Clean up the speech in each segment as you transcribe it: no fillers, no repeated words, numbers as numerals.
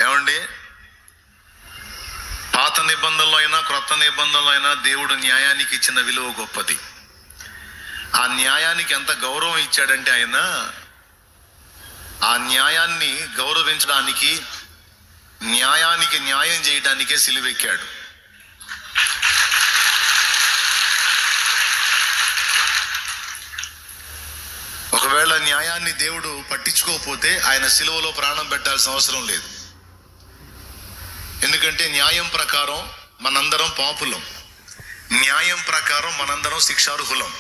ఏమండి, పాత నిబంధనలో అయినా క్రొత్త నిబంధనలో అయినా దేవుడు న్యాయానికి ఇచ్చిన విలువ గొప్పది. ఆ న్యాయానికి ఎంత గౌరవం ఇచ్చాడంటే ఆయన ఆ న్యాయాన్ని గౌరవించడానికి, న్యాయానికి న్యాయం చేయడానికే సిలువెక్కాడు. ఒకవేళ న్యాయాన్ని దేవుడు పట్టించుకోకపోతే ఆయన సిలువలో ప్రాణం పెట్టాల్సిన అవసరం లేదు. ఎందుకంటే న్యాయం ప్రకారం మనందరం పాపులం, న్యాయం ప్రకారం మనందరం శిక్షార్హులం,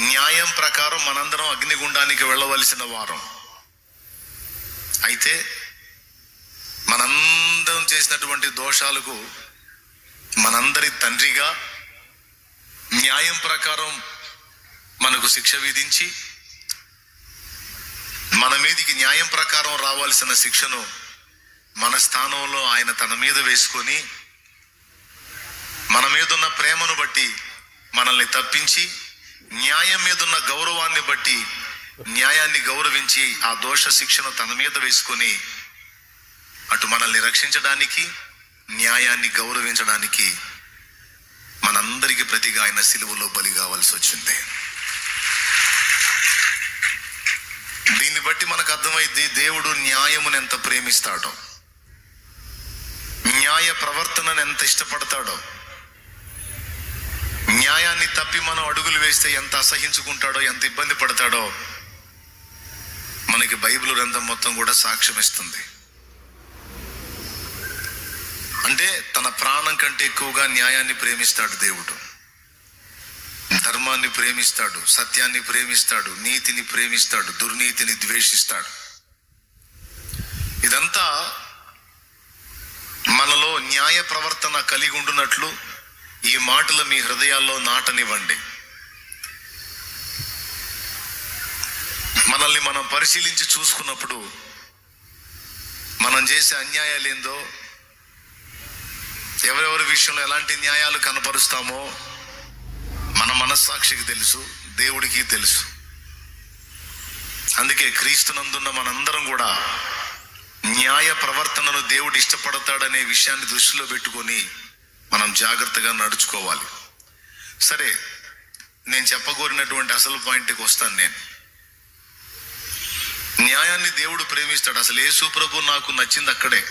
న్యాయం ప్రకారం మనందరం అగ్నిగుండానికి వెళ్ళవలసిన వారం. అయితే మనందరం చేసినటువంటి దోషాలకు మనందరి తండ్రిగా న్యాయం ప్రకారం మనకు శిక్ష విధించి, మన మీదికి న్యాయం ప్రకారం రావాల్సిన శిక్షను మన స్థానంలో ఆయన తన మీద వేసుకొని, మన మీదున్న ప్రేమను బట్టి మనల్ని తప్పించి, న్యాయం మీదున్న గౌరవాన్ని బట్టి న్యాయాన్ని గౌరవించి ఆ దోష శిక్షను తన మీద వేసుకొని అటు మనల్ని రక్షించడానికి, న్యాయాన్ని గౌరవించడానికి మనందరికీ ప్రతిగా ఆయన సిలువలో బలి కావాల్సి వచ్చింది. దీన్ని బట్టి మనకు అర్థమైంది దేవుడు న్యాయమును ఎంత ప్రేమిస్తాడో, న్యాయ ప్రవర్తనను ఎంత ఇష్టపడతాడో, న్యాయాన్ని తప్పి మనం అడుగులు వేస్తే ఎంత అసహించుకుంటాడో, ఎంత ఇబ్బంది పడతాడో మనకి బైబిల్ గ్రంథం మొత్తం కూడా సాక్ష్యం ఇస్తుంది. అంటే తన ప్రాణం కంటే ఎక్కువగా న్యాయాన్ని ప్రేమిస్తాడు దేవుడు, ధర్మాన్ని ప్రేమిస్తాడు, సత్యాన్ని ప్రేమిస్తాడు, నీతిని ప్రేమిస్తాడు, దుర్నీతిని ద్వేషిస్తాడు. ఇదంతా మనలో న్యాయ ప్రవర్తన కలిగి ఉండునట్లు ఈ మాటలు మీ హృదయాల్లో నాటనివ్వండి. మనల్ని మనం పరిశీలించి చూసుకున్నప్పుడు మనం చేసే అన్యాయాలు ఏందో, ఎవరెవరి విషయంలో ఎలాంటి న్యాయాలు కనపరుస్తామో మన మనస్సాక్షికి తెలుసు, దేవుడికి తెలుసు. అందుకే క్రీస్తునందున్న మనందరం కూడా న్యాయ ప్రవర్తనను దేవుడు ఇష్టపడతాడనే విషయాన్ని దృష్టిలో పెట్టుకొని మనం జాగ్రత్తగా నడుచుకోవాలి. సరే, నేను చెప్పగోరినటువంటి అసలు పాయింట్కి వస్తాను. నేను న్యాయాన్ని దేవుడు ప్రేమిస్తాడు. అసలు యేసు ప్రభు నాకు నచ్చింది అక్కడే.